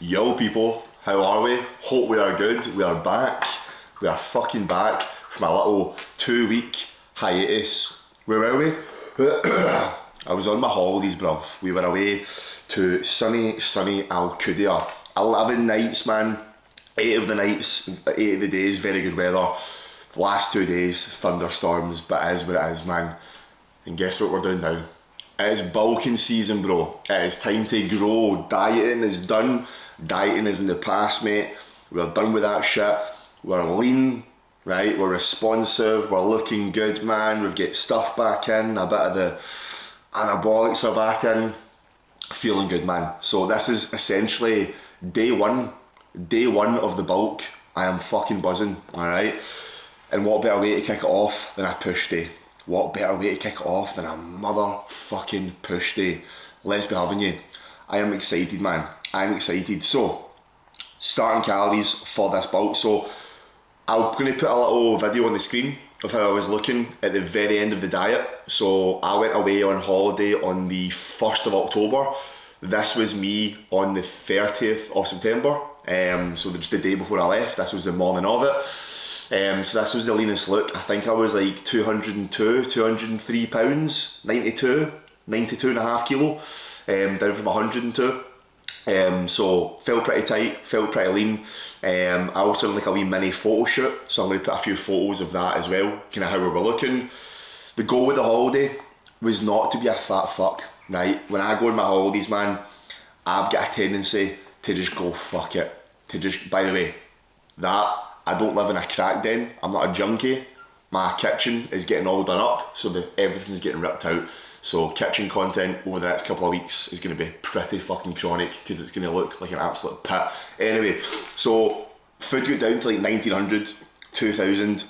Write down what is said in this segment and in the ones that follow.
Yo people, how are we? Hope we are good. We are back. We are fucking back from a little 2-week hiatus. Where were we? I was on my holidays, bruv. We were away to sunny Alcudia. 11 nights, man. 8 of the nights, 8 of the days, very good weather. The last 2 days, thunderstorms, but it is what it is, man. And guess what we're doing now? It is bulking season, bro. It is time to grow. Dieting is done. Dieting is in the past, mate. We're done with that shit. We're lean, right? We're responsive. We're looking good, man. We've got stuff back in. A bit of the anabolics are back in. Feeling good, man. So this is essentially day one of the bulk. I am fucking buzzing, alright? And what better way to kick it off than a push day? What better way to kick it off than a motherfucking push day? Let's be having you. I am excited, man. I'm excited. So, starting calories for this bulk. So, I'm going to put a little video on the screen of how I was looking at the very end of the diet. So, I went away on holiday on the 1st of October. This was me on the 30th of September. So, just the day before I left. This was the morning of it. So this was the leanest look. I think I was like 203 pounds, 92 and a half kilo, down from 102. So felt pretty tight, felt pretty lean. I also did like a wee mini photo shoot, so I'm going to put a few photos of that as well, kind of how we were looking. The goal with the holiday was not to be a fat fuck, right? When I go on my holidays, man, I've got a tendency to just go fuck it. To just, by the way, that I don't live in a crack den. I'm not a junkie. My kitchen is getting all done up, so that everything's getting ripped out. So kitchen content over the next couple of weeks is going to be pretty fucking chronic because it's going to look like an absolute pit. Anyway, so food got down to like 1900, 2000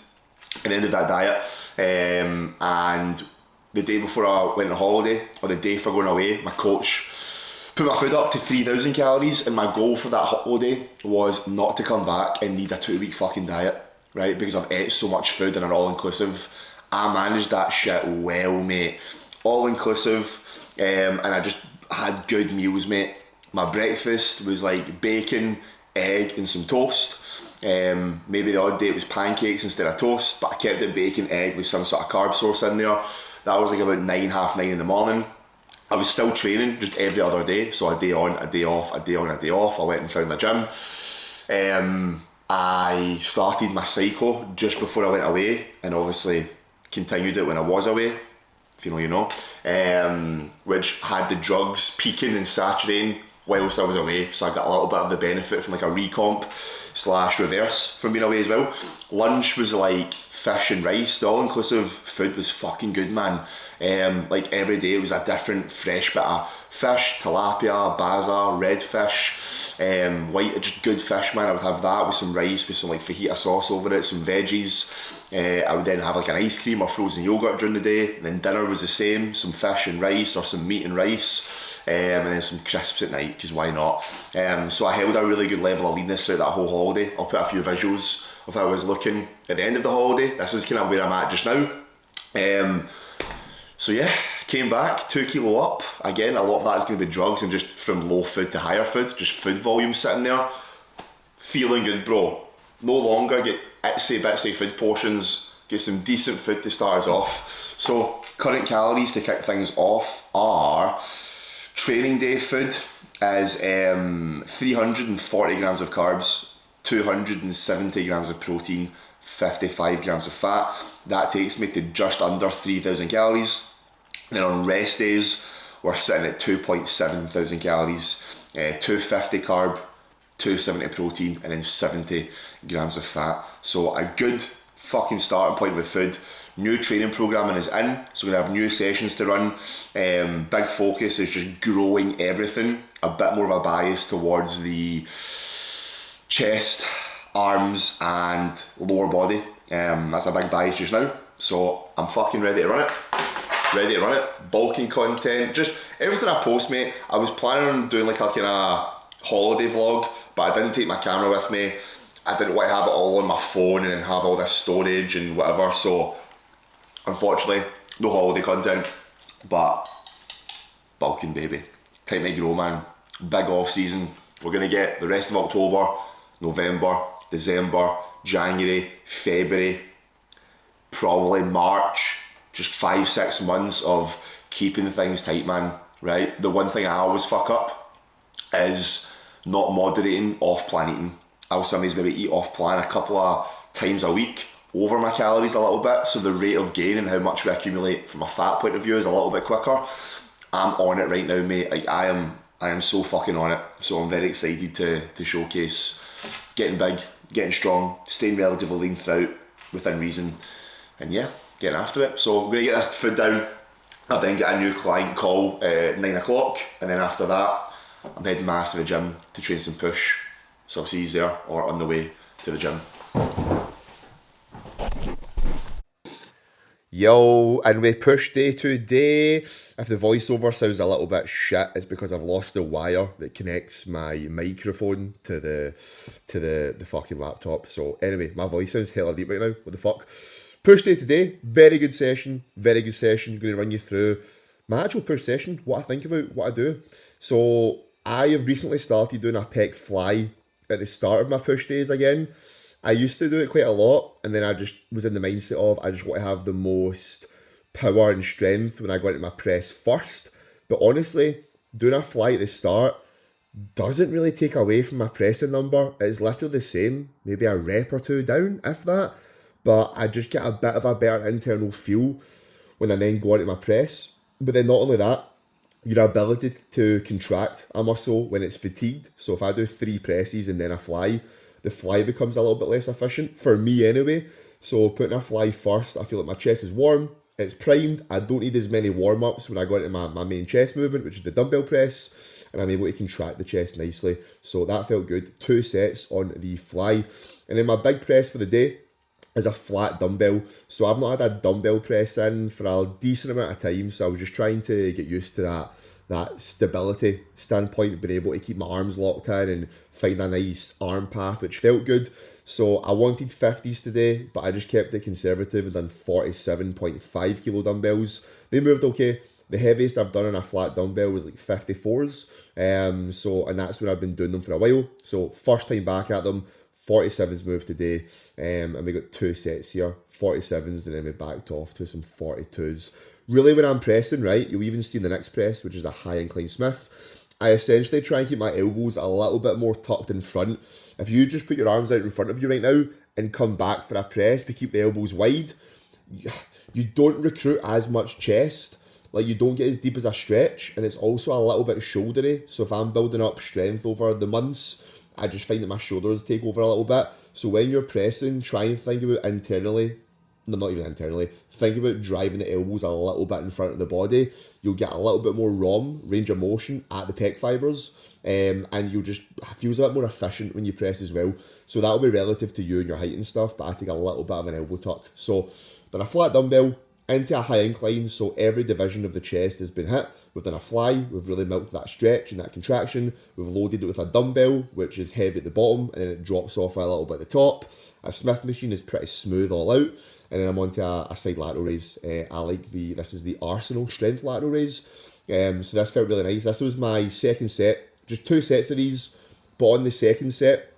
at the end of that diet. And the day before I went on holiday, or the day for going away, my coach put my food up to 3,000 calories, and my goal for that holiday was not to come back and need a 2-week fucking diet, right? Because I've ate so much food in an all-inclusive. I managed that shit well, mate. All-inclusive, and I just had good meals, mate. My breakfast was like bacon, egg and some toast. Maybe the odd day it was pancakes instead of toast, but I kept it bacon, egg with some sort of carb source in there. That was like about 9, half 9 in the morning. I was still training just every other day, so a day on, a day off, a day on, a day off. I went and found the gym. I started my cycle just before I went away, and obviously continued it when I was away, if you know, you know, which had the drugs peaking and saturating whilst I was away, so I got a little bit of the benefit from like a recomp / reverse from being away as well. Lunch was like fish and rice. The all-inclusive food was fucking good, man. Like every day it was a different fresh bit of fish, tilapia, baza, redfish, white, just good fish, man. I would have that with some rice, with some like fajita sauce over it, some veggies. I would then have like an ice cream or frozen yogurt during the day, and then dinner was the same, some fish and rice or some meat and rice. And then some crisps at night, because why not? So I held a really good level of leanness throughout that whole holiday. I'll put a few visuals of how I was looking at the end of the holiday. This is kind of where I'm at just now. So yeah, came back, 2 kilo up. Again, a lot of that is going to be drugs and just from low food to higher food, just food volume sitting there. Feeling good, bro. No longer get itsy-bitsy food portions, get some decent food to start us off. So current calories to kick things off are... Training day food is 340 grams of carbs, 270 grams of protein, 55 grams of fat. That takes me to just under 3,000 calories. Then on rest days, we're sitting at 2.7 thousand calories, 250 carb, 270 protein, and then 70 grams of fat. So a good fucking starting point with food. New training programming is in, so we're going to have new sessions to run. Big focus is just growing everything. A bit more of a bias towards the chest, arms and lower body. That's a big bias just now. So I'm fucking ready to run it. Bulking content, just everything I post, mate. I was planning on doing like a kind of holiday vlog, but I didn't take my camera with me. I didn't want to have it all on my phone and then have all this storage and whatever, so unfortunately, no holiday content, but bulking, baby. Time to grow, man. Big off season We're going to get the rest of October, November, December, January, February, probably March, just 5-6 months of keeping things tight, man, right? The one thing I always fuck up is not moderating off-plan eating. I'll sometimes maybe eat off-plan a couple of times a week, over my calories a little bit, so the rate of gain and how much we accumulate from a fat point of view is a little bit quicker. I'm on it right now, mate. Like I am so fucking on it. So I'm very excited to showcase getting big, getting strong, staying relatively lean throughout within reason, and yeah, getting after it. So I'm gonna get this food down. I then get a new client call at 9 o'clock, and then after that, I'm heading my ass to the gym to train some push. So I'll see you there or on the way to the gym. Yo, and we push day today. If the voiceover sounds a little bit shit, it's because I've lost the wire that connects my microphone to the fucking laptop. So anyway, my voice sounds hella deep right now. What the fuck? Push day today. Very good session. Very good session. I'm going to run you through my actual push session, what I think about, what I do. So I have recently started doing a pec fly at the start of my push days again. I used to do it quite a lot, and then I just was in the mindset of I just want to have the most power and strength when I go into my press first. But honestly, doing a fly at the start doesn't really take away from my pressing number. It's literally the same, maybe a rep or two down, if that. But I just get a bit of a better internal feel when I then go into my press. But then not only that, your ability to contract a muscle when it's fatigued. So if I do 3 presses and then a fly, the fly becomes a little bit less efficient, for me anyway. So putting a fly first, I feel like my chest is warm, it's primed, I don't need as many warm-ups when I go into my main chest movement, which is the dumbbell press, and I'm able to contract the chest nicely. So that felt good. 2 sets on the fly. And then my big press for the day is a flat dumbbell. So I've not had a dumbbell press in for a decent amount of time, so I was just trying to get used to that stability standpoint, being able to keep my arms locked in and find a nice arm path, which felt good. So I wanted 50s today, but I just kept it conservative and done 47.5 kilo dumbbells. They moved okay. The heaviest I've done on a flat dumbbell was like 54s. And that's when I've been doing them for a while. So first time back at them, 47s moved today. And we got 2 sets here, 47s, and then we backed off to some 42s. Really, when I'm pressing, right, you'll even see in the next press, which is a high incline Smith, I essentially try and keep my elbows a little bit more tucked in front. If you just put your arms out in front of you right now and come back for a press, but keep the elbows wide, you don't recruit as much chest. Like, you don't get as deep as a stretch, and it's also a little bit shouldery. So if I'm building up strength over the months, I just find that my shoulders take over a little bit. So when you're pressing, try and think about internally, no, not even internally, think about driving the elbows a little bit in front of the body. You'll get a little bit more ROM, range of motion, at the pec fibres, and you'll just feels a bit more efficient when you press as well. So that'll be relative to you and your height and stuff, but I take a little bit of an elbow tuck. So done a flat dumbbell into a high incline, so every division of the chest has been hit. We've done a fly, we've really milked that stretch and that contraction. We've loaded it with a dumbbell, which is heavy at the bottom, and then it drops off a little bit at the top. A Smith machine is pretty smooth all out. And then I'm onto a side lateral raise. I like this is the Arsenal strength lateral raise. So this felt really nice. This was my second set, just 2 sets of these. But on the second set,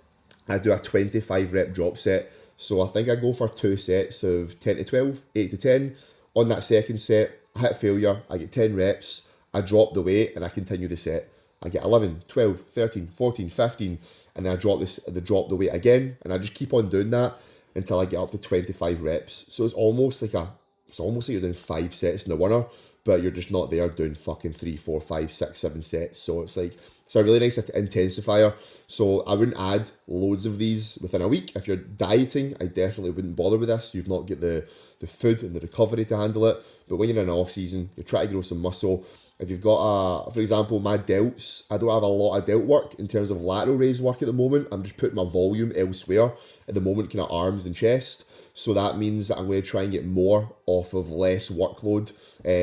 I do a 25 rep drop set. So I think I go for 2 sets of 10 to 12, 8 to 10. On that second set, I hit failure, I get 10 reps, I drop the weight and I continue the set. I get 11, 12, 13, 14, 15, and then I drop the weight again, and I just keep on doing that until I get up to 25 reps. So it's almost like you're doing 5 sets in the winner, but you're just not there doing fucking 3, 4, 5, 6, 7 sets. So it's a really nice intensifier. So I wouldn't add loads of these within a week. If you're dieting, I definitely wouldn't bother with this. You've not got the food and the recovery to handle it. But when you're in an off season, you're trying to grow some muscle. If you've got for example, my delts, I don't have a lot of delt work in terms of lateral raise work at the moment. I'm just putting my volume elsewhere at the moment, kind of arms and chest. So that means that I'm going to try and get more off of less workload,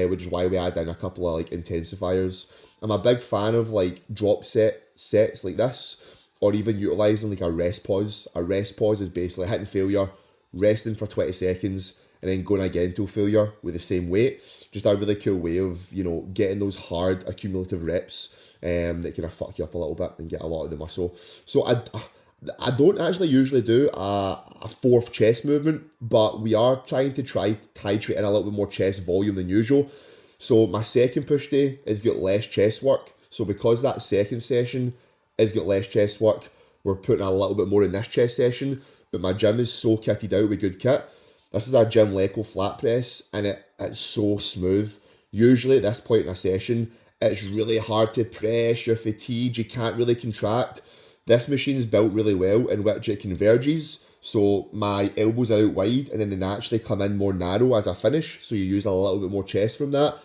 which is why we add in a couple of intensifiers. I'm a big fan of drop sets like this, or even utilising a rest pause. A rest pause is basically hitting failure, resting for 20 seconds, and then going again till failure with the same weight. Just a really cool way of, getting those hard accumulative reps that kind of fuck you up a little bit and get a lot of the muscle. So I don't actually usually do a fourth chest movement, but we are trying to titrate in a little bit more chest volume than usual. So my second push day has got less chest work. So because that second session has got less chest work, we're putting a little bit more in this chest session. But my gym is so kitted out with good kit. This is a Gym Leco flat press, and it's so smooth. Usually at this point in a session, it's really hard to press, you're fatigued, you can't really contract. This machine's built really well in which it converges, so my elbows are out wide and then they naturally come in more narrow as I finish, so you use a little bit more chest from that.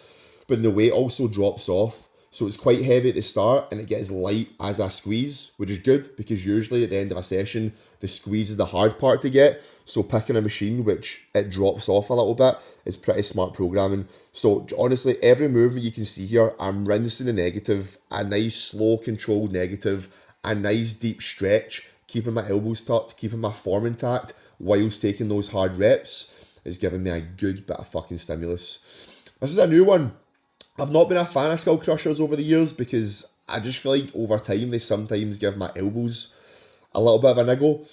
But the weight also drops off, so it's quite heavy at the start and it gets light as I squeeze, which is good because usually at the end of a session, the squeeze is the hard part to get. So picking a machine which it drops off a little bit is pretty smart programming. So honestly, every movement you can see here, I'm rinsing the negative, a nice slow controlled negative, a nice deep stretch, keeping my elbows tucked, keeping my form intact, whilst taking those hard reps, is giving me a good bit of fucking stimulus. This is a new one. I've not been a fan of skull crushers over the years because I just feel like over time they sometimes give my elbows a little bit of a niggle,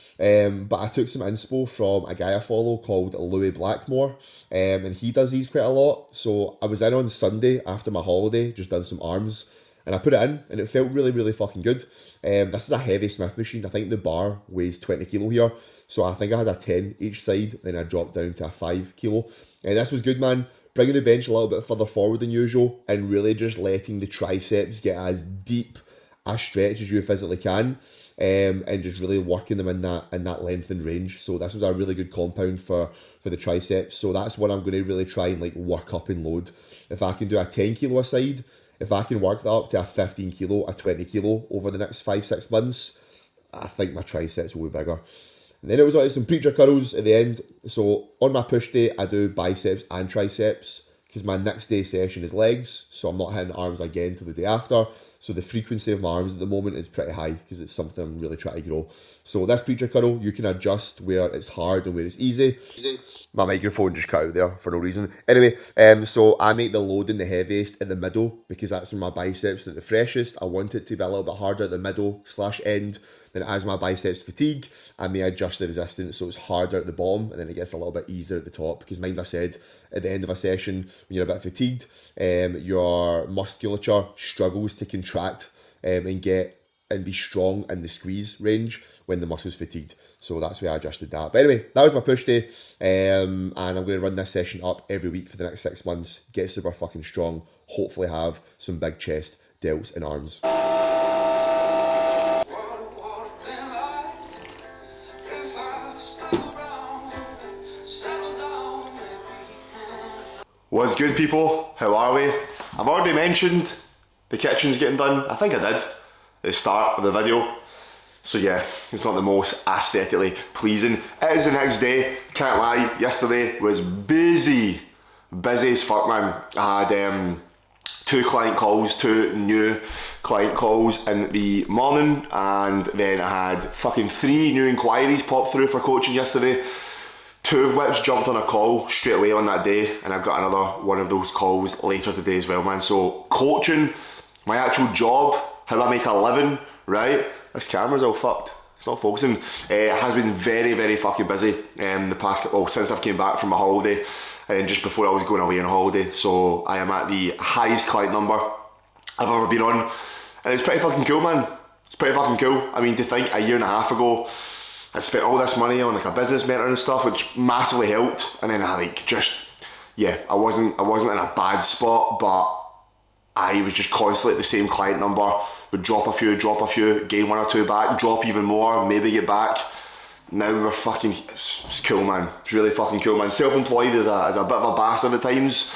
but I took some inspo from a guy I follow called Louis Blackmore, and he does these quite a lot. So I was in on Sunday after my holiday, just done some arms, and I put it in, and it felt really, really fucking good. This is a heavy Smith machine. I think the bar weighs 20 kilo here, so I think I had a 10 each side, then I dropped down to a 5 kilo, and this was good, man. Bringing the bench a little bit further forward than usual, and really just letting the triceps get as deep a stretch as you physically can, and just really working them in that length and range. So this was a really good compound for the triceps. So that's what I'm going to really try and like work up and load. If I can do a 10 kilo a side, if I can work that up to a 15 kilo, a 20 kilo over the next 5-6 months, I think my triceps will be bigger. And then it was like some preacher curls at the end. So on my push day, I do biceps and triceps because my next day session is legs. So I'm not hitting arms again till the day after. So the frequency of my arms at the moment is pretty high because it's something I'm really trying to grow. So this preacher curl, you can adjust where it's hard and where it's easy. My microphone just cut out there for no reason. Anyway, so I make the loading the heaviest in the middle because that's where my biceps are the freshest. I want it to be a little bit harder at the middle/end. Then as my biceps fatigue, I may adjust the resistance so it's harder at the bottom and then it gets a little bit easier at the top. Because mind I said, at the end of a session, when you're a bit fatigued, your musculature struggles to contract and be strong in the squeeze range when the muscle's fatigued. So that's why I adjusted that. But anyway, that was my push day. And I'm going to run this session up every week for the next 6 months. Get super fucking strong. Hopefully have some big chest, delts and arms. What's good, people? How are we? I've already mentioned the kitchen's getting done. I think I did at the start of the video. So yeah, it's not the most aesthetically pleasing. It is the next day, can't lie. Yesterday was busy as fuck, man. I had 2 client calls, 2 new client calls in the morning, and then I had fucking 3 new inquiries pop through for coaching yesterday. 2 of which jumped on a call straight away on that day, and I've got another one of those calls later today as well, man. So coaching, my actual job, how I make a living, right? This camera's all fucked. It's not focusing. Has been very, very fucking busy the past, since I've came back from my holiday and just before I was going away on holiday. So I am at the highest client number I've ever been on, and it's pretty fucking cool, man. It's pretty fucking cool. I mean, to think a year and a half ago, I spent all this money on like a business mentor and stuff, which massively helped. And then I I wasn't in a bad spot, but I was just constantly at the same client number, would drop a few, gain 1 or 2 back, drop even more, maybe get back. Now we're fucking, it's cool, man. It's really fucking cool, man. Self-employed is a bit of a bastard at times,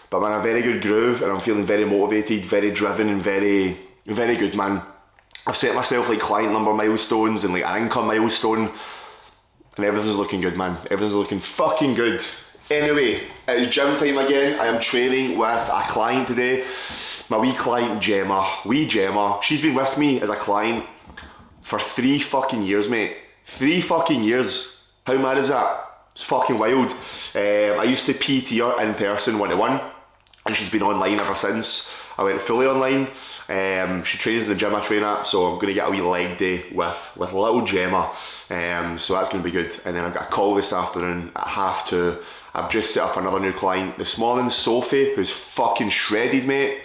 but I'm in a very good groove and I'm feeling very motivated, very driven and very, very good, man. I've set myself like client number milestones and like an income milestone, and everything's looking good, man. Everything's looking fucking good. Anyway, it's gym time again. I am training with a client today. My wee client Gemma. She's been with me as a client for 3 fucking years, mate. 3 fucking years. How mad is that? It's fucking wild. I used to PT her in person 1-to-1, and she's been online ever since. I went fully online. She trains in the gym I train at, so I'm going to get a wee leg day with little Gemma. So that's going to be good. And then I've got a call this afternoon at 2:30. I've just set up another new client this morning, Sophie, who's fucking shredded, mate.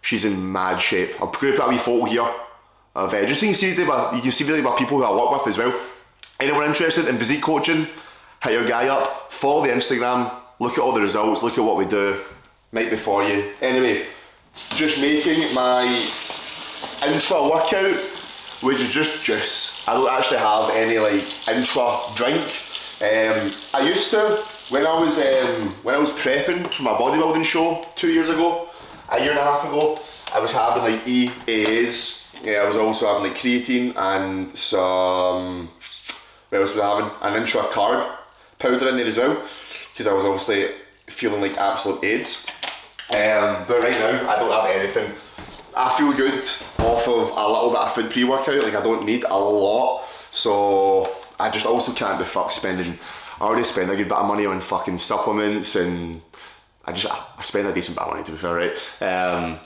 She's in mad shape. I'll put a wee photo here of just so you can see really my people who I work with as well. Anyone interested in physique coaching, hit your guy up, follow the Instagram, look at all the results, look at what we do, might be for you. Anyway, just making my intra workout, which is just juice. I don't actually have any like intra drink. I used to when I was prepping for my bodybuilding show 2 years ago, a year and a half ago. I was having like EAAs. Yeah, I was also having like creatine and some. What else was I having? An intra carb powder in there as well, because I was obviously feeling like absolute AIDS. But right now I don't have anything. I feel good off of a little bit of food pre-workout. Like I don't need a lot, so I just also can't be fucked spending. I already spend a good bit of money on fucking supplements, and I spend a decent bit of money, to be fair, right?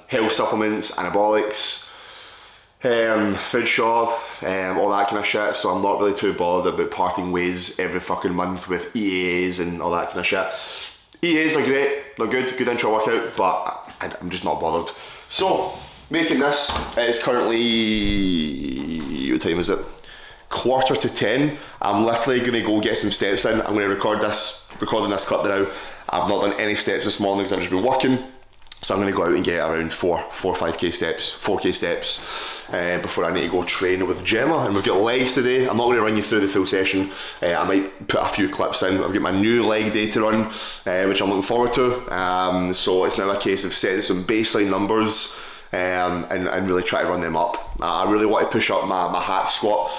Health supplements, anabolics, food shop, all that kind of shit. So I'm not really too bothered about parting ways every fucking month with EAs and all that kind of shit. EAs are great, they're good intro workout, but I'm just not bothered. So making this, it's currently, what time is it? 9:45. I'm literally going to go get some steps in. I'm going to recording this clip now. I've not done any steps this morning because I've just been working. So I'm going to go out and get around 4-5k steps, 4k steps before I need to go train with Gemma. And we've got legs today. I'm not going to run you through the full session. I might put a few clips in. I've got my new leg day to run, which I'm looking forward to. So it's now a case of setting some baseline numbers and really try to run them up. I really want to push up my hack squat.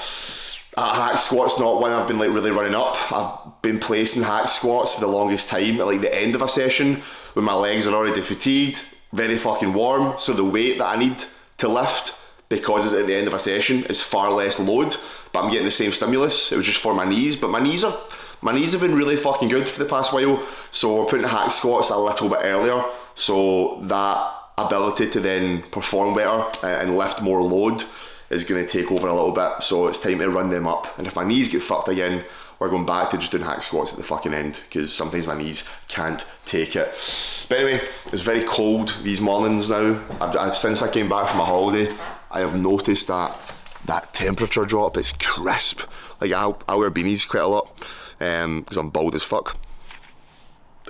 Hack squat's not one I've been like really running up. I've been placing hack squats for the longest time at like the end of a session when my legs are already fatigued, very fucking warm, so the weight that I need to lift, because it's at the end of a session, is far less load, but I'm getting the same stimulus. It was just for my knees, but my knees have been really fucking good for the past while, so we're putting hack squats a little bit earlier, so that ability to then perform better and lift more load is going to take over a little bit. So it's time to run them up, and if my knees get fucked again, we're going back to just doing hack squats at the fucking end, because sometimes my knees can't take it. But anyway, it's very cold these mornings now. I've since I came back from a holiday, I have noticed that temperature drop. It's crisp. Like I wear beanies quite a lot because I'm bald as fuck,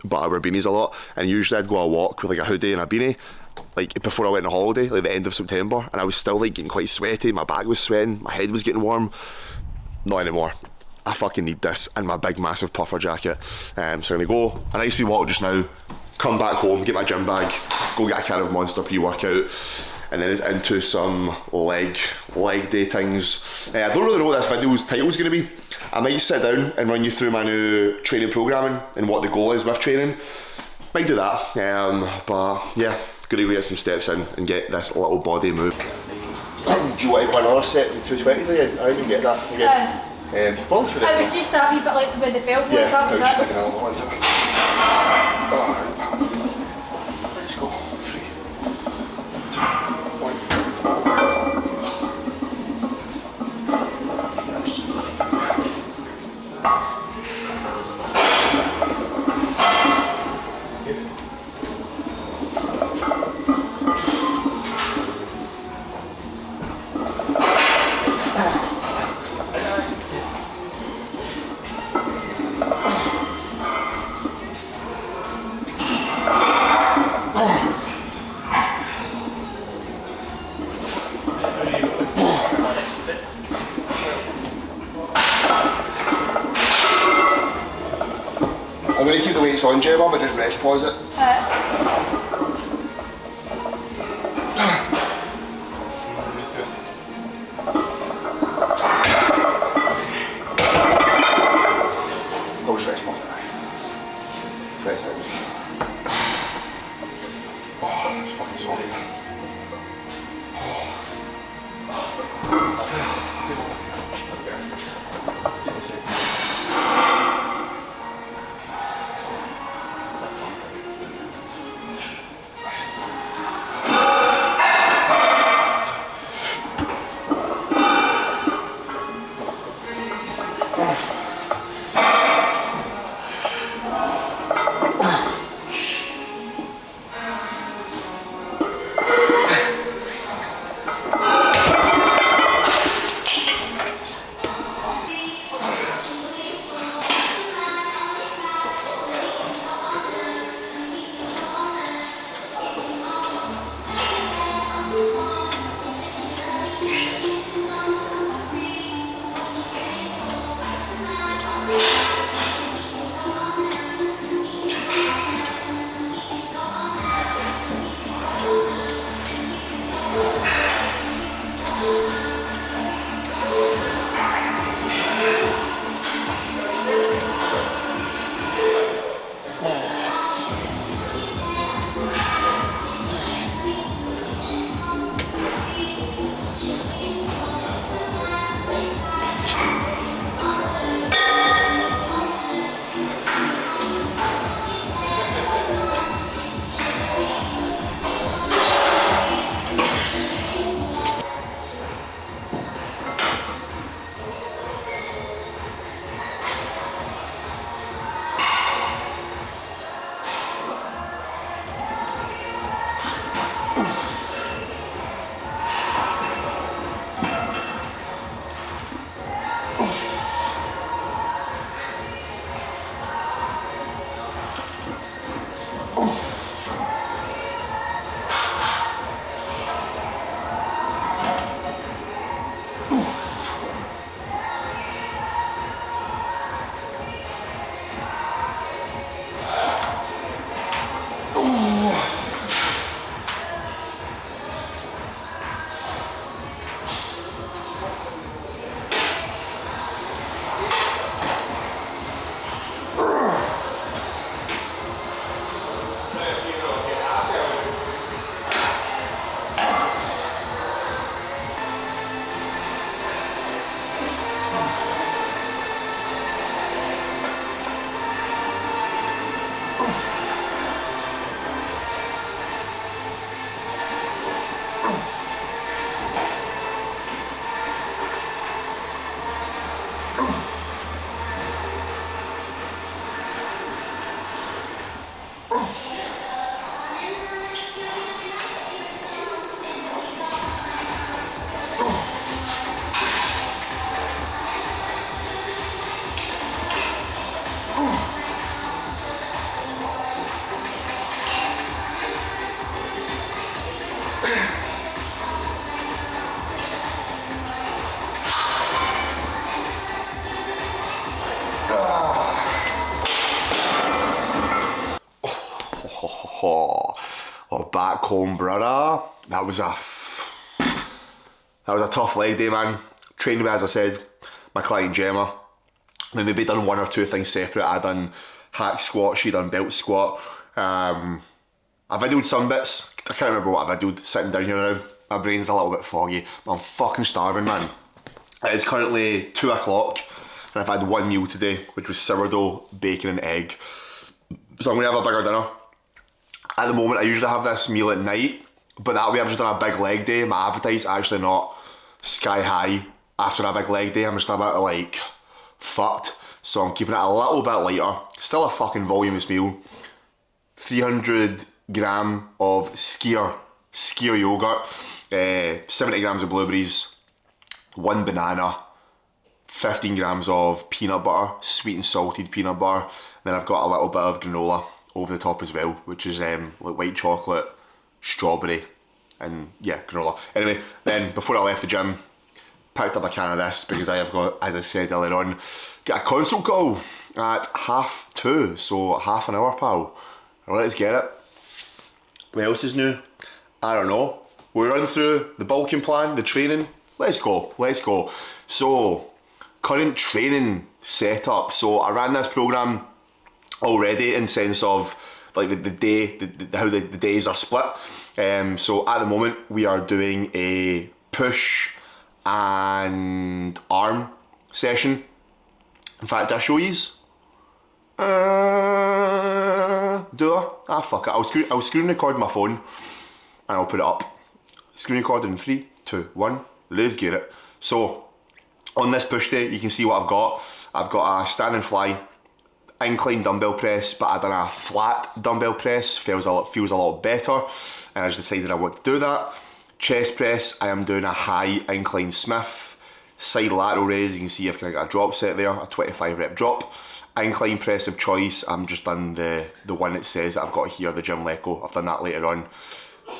but I wear beanies a lot, and usually I'd go a walk with like a hoodie and a beanie like before I went on holiday, like the end of September, and I was still like getting quite sweaty. My back was sweating, my head was getting warm. Not anymore. I fucking need this and my big massive puffer jacket. So I'm gonna go a nice wee walk just now, come back home, get my gym bag, go get a can of Monster pre-workout, and then it's into some leg day things. I don't really know what this video's title's gonna be. I might sit down and run you through my new training programming and what the goal is with training. Might do that, but yeah, gonna go get some steps in and get this little body move. Do you want to go another set with 220s again? I didn't get that again. Well, I was just a wee bit like with the belt. Yeah, I was just taking a little one to it. Let's go. 3, 2, 1. I'm going to keep the weights on, Gemma, but just rest pause it. I'll just rest pause it. Press it. Oh, it's fucking solid. Oh, back home, brother. That was a tough leg day, man. Trained with, as I said, my client Gemma. We maybe done one or two things separate. I done hack squat, she done belt squat. I videoed some bits. I can't remember what I videoed. Sitting down here now, my brain's a little bit foggy, but I'm fucking starving, man. It is currently 2 o'clock, and I've had one meal today, which was sourdough, bacon and egg. So I'm going to have a bigger dinner. At the moment, I usually have this meal at night, but that way I've just done a big leg day. My appetite's actually not sky high after a big leg day. I'm just a bit like fucked. So I'm keeping it a little bit lighter. Still a fucking voluminous meal. 300 gram of skyr yogurt, 70 grams of blueberries, 1 banana, 15 grams of peanut butter, sweet and salted peanut butter. Then I've got a little bit of granola over the top as well, which is like white chocolate, strawberry, and yeah, granola. Anyway, then before I left the gym, picked up a can of this because I have got, as I said earlier on, get a consult call at 2:30, so half an hour, pal. Let's get it. What else is new? I don't know. We'll run through the bulking plan, the training. Let's go. So, current training setup. So I ran this program already in sense of like the day, how the days are split. So at the moment we are doing a push and arm session. In fact, did I show yous? Do I? Ah, fuck it. I'll screen record my phone and I'll put it up. Screen record in 3, 2, 1. Let's get it. So on this push day, you can see what I've got. I've got a stand and fly, incline dumbbell press, but I've done a flat dumbbell press. Feels a lot better, and I just decided I want to do that. Chest press, I am doing a high incline Smith. Side lateral raise, you can see I've kind of got a drop set there, a 25 rep drop. Incline press of choice, I'm just done the one that says that I've got here, the gym Leco. I've done that later on.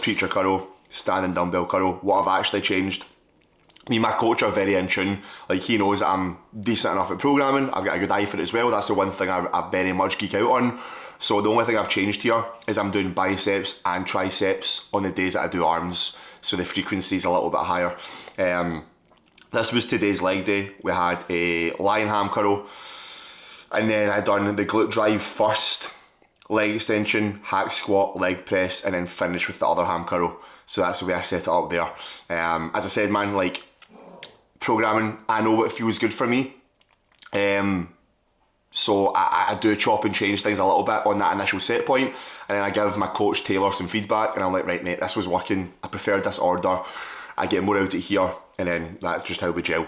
Preacher curl, standing dumbbell curl. What I've actually changed, me and my coach are very in tune. Like, he knows that I'm decent enough at programming. I've got a good eye for it as well. That's the one thing I very much geek out on. So the only thing I've changed here is I'm doing biceps and triceps on the days that I do arms. So the frequency is a little bit higher. This was today's leg day. We had a lion ham curl, and then I done the glute drive first, leg extension, hack squat, leg press, and then finish with the other ham curl. So that's the way I set it up there. As I said, man, like, programming, I know what feels good for me. So I do chop and change things a little bit on that initial set point, and then I give my coach Taylor some feedback, and I'm like, right mate, this was working, I preferred this order, I get more out of it here, and then that's just how we gel.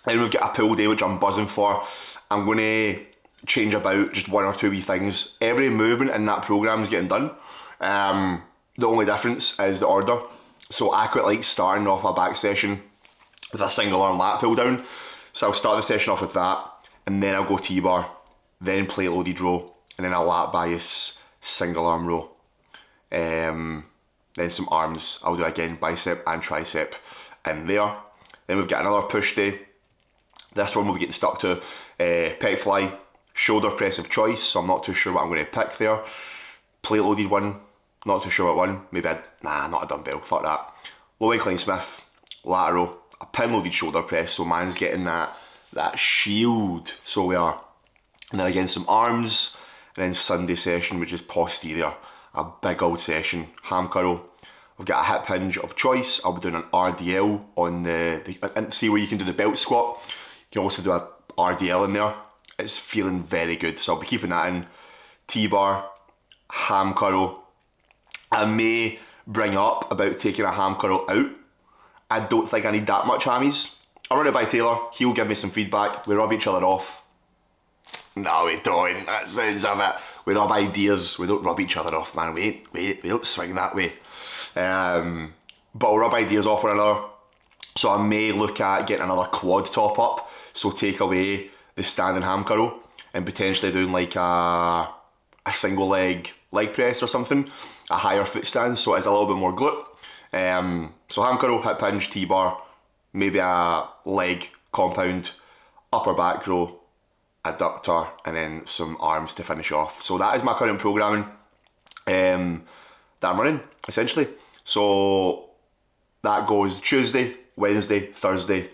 Then we've got a pull day, which I'm buzzing for. I'm going to change about just 1 or 2 wee things. Every movement in that program is getting done. The only difference is the order. So I quite like starting off a back session with a single arm lat pull down. So I'll start the session off with that, and then I'll go T-bar, then plate loaded row, and then a lat bias single arm row. Then some arms, I'll do again bicep and tricep in there. Then we've got another push day. This one we'll be getting stuck to pec fly, shoulder press of choice, so I'm not too sure what I'm going to pick there. Plate loaded one, not too sure what one. Maybe not a dumbbell, fuck that. Low incline Smith, lateral, a pin loaded shoulder press, so man's getting that shield, so we are. And then again some arms, and then Sunday session, which is posterior, a big old session, ham curl. We've got a hip hinge of choice. I'll be doing an RDL on and see where you can do the belt squat. You can also do a RDL in there. It's feeling very good, so I'll be keeping that in. T-bar, ham curl. I may bring up about taking a ham curl out. I don't think I need that much hammies. I run it by Taylor, he'll give me some feedback, we rub each other off. No, we don't, that sounds a bit, we rub ideas, we don't rub each other off, man, we don't swing that way. But we'll rub ideas off one another. So I may look at getting another quad top up, so take away the standing ham curl and potentially doing like a single leg press or something, a higher foot stand, so it's a little bit more glute. So ham curl, hip hinge, T-bar, maybe a leg compound, upper back row, adductor, and then some arms to finish off. So that is my current programming that I'm running, essentially. So that goes Tuesday, Wednesday, Thursday,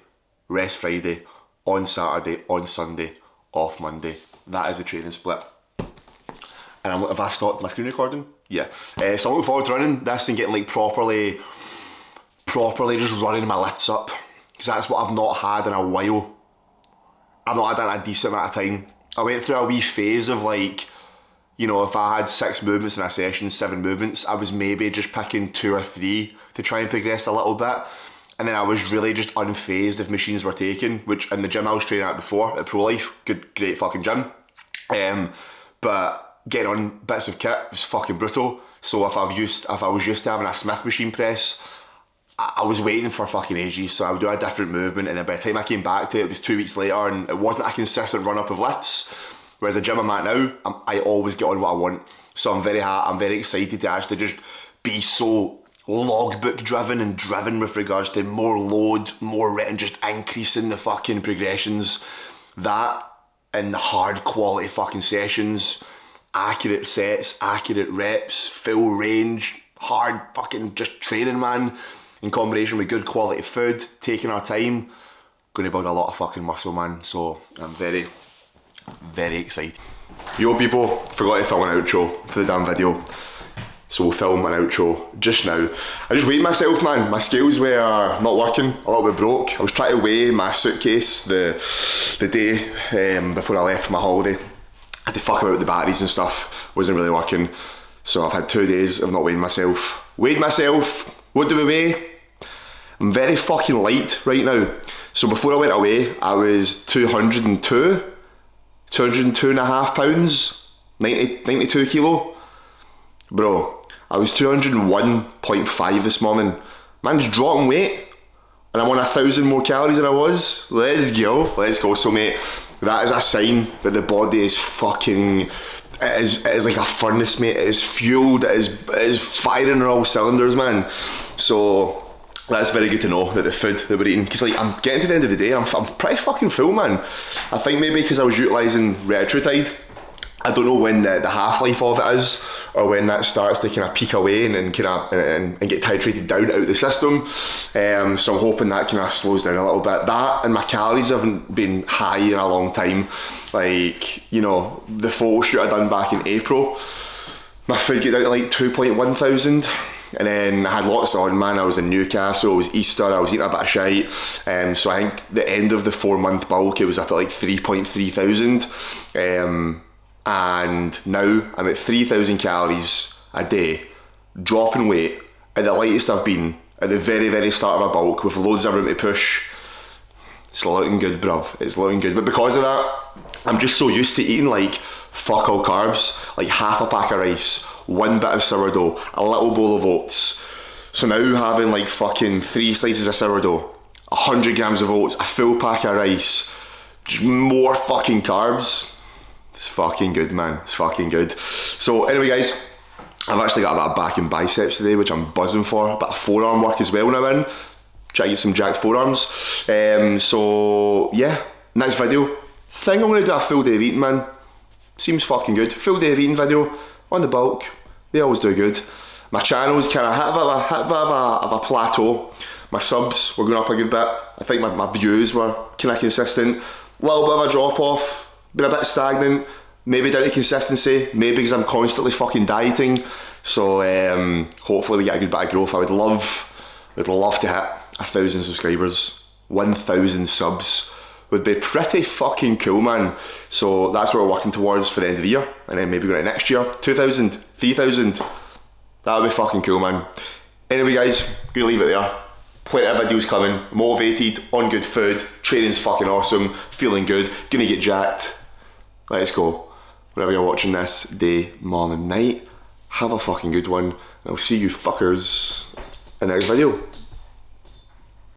rest Friday, on Saturday, on Sunday, off Monday. That is the training split. And have I stopped my screen recording? Yeah. So I'm looking forward to running this and getting like properly just running my lifts up, because that's what I've not had in a while. I've not had that in a decent amount of time. I went through a wee phase of like, you know, if I had 6 movements in a session, 7 movements, I was maybe just picking 2 or 3 to try and progress a little bit. And then I was really just unfazed if machines were taken, which in the gym I was training at before, at Pro Life, great fucking gym. But getting on bits of kit was fucking brutal. So if I was used to having a Smith machine press, I was waiting for fucking ages, so I would do a different movement, and then by the time I came back to it, it was 2 weeks later, and it wasn't a consistent run up of lifts. Whereas the gym I'm at now, I always get on what I want. So I'm very excited to actually just be so logbook driven and driven with regards to more load, and just increasing the fucking progressions. That and the hard quality fucking sessions, accurate sets, accurate reps, full range, hard fucking just training, man, in combination with good quality food, taking our time, going to build a lot of fucking muscle, man. So I'm very excited. Yo people, forgot to film an outro for the damn video, so we'll film an outro just now. I just weighed myself, man. My scales were not working, a little bit broke. I was trying to weigh my suitcase the day before I left for my holiday. I had to fuck about with the batteries and stuff, wasn't really working. So I've had 2 days of not weighing myself. Weighed myself, what do we weigh? I'm very fucking light right now. So before I went away, I was 202 and a half pounds, 92 kilo. Bro, I was 201.5 this morning. Man's dropping weight, and I'm on 1,000 more calories than I was. Let's go. So mate, that is a sign that the body is fucking, it is like a furnace, mate. It is fueled, it is firing on all cylinders, man. So that's very good to know, that the food that we're eating, because like I'm getting to the end of the day and I'm pretty fucking full, man. I think maybe because I was utilising retatrutide. I don't know when the half-life of it is, or when that starts to kind of peak away and kind of and get titrated down out of the system. So I'm hoping that kind of slows down a little bit. That and my calories haven't been high in a long time. Like, you know, the photo shoot I done back in April, my food get down to like 2.1 thousand. And then I had lots on, man. I was in Newcastle, it was Easter, I was eating a bit of shite. So I think the end of the 4-month bulk, it was up at like 3.3 thousand. And now I'm at 3,000 calories a day, dropping weight at the lightest I've been at the very, very start of a bulk with loads of room to push. It's looking good, bruv. It's looking good. But because of that, I'm just so used to eating like fuck all carbs, like half a pack of rice, 1 bit of sourdough, a little bowl of oats. So now having like fucking 3 slices of sourdough, 100 grams of oats, a full pack of rice, just more fucking carbs. It's fucking good, man. It's fucking good. So anyway, guys, I've actually got a bit of back and biceps today, which I'm buzzing for. A bit of forearm work as well now in. Try to get some jacked forearms. So yeah, next video. Think I'm going to do a full day of eating, man. Seems fucking good. Full day of eating video on the bulk. They always do good. My channel's kind of hit a bit of a plateau. My subs were going up a good bit. I think my views were kind of consistent. Little bit of a drop off. Been a bit stagnant, maybe down to consistency, maybe because I'm constantly fucking dieting. So hopefully we get a good bit of growth. I would love to hit 1,000 subscribers. 1,000 subs would be pretty fucking cool, man. So that's what we're working towards for the end of the year, and then maybe going to next year, 2,000, 3,000. That would be fucking cool, man. Anyway, guys, gonna leave it there. plenty of videos coming, motivated, on good food, training's fucking awesome, feeling good, gonna get jacked. Let's go. Whenever you're watching this, day, morning, night, have a fucking good one, and I'll see you fuckers in the next video.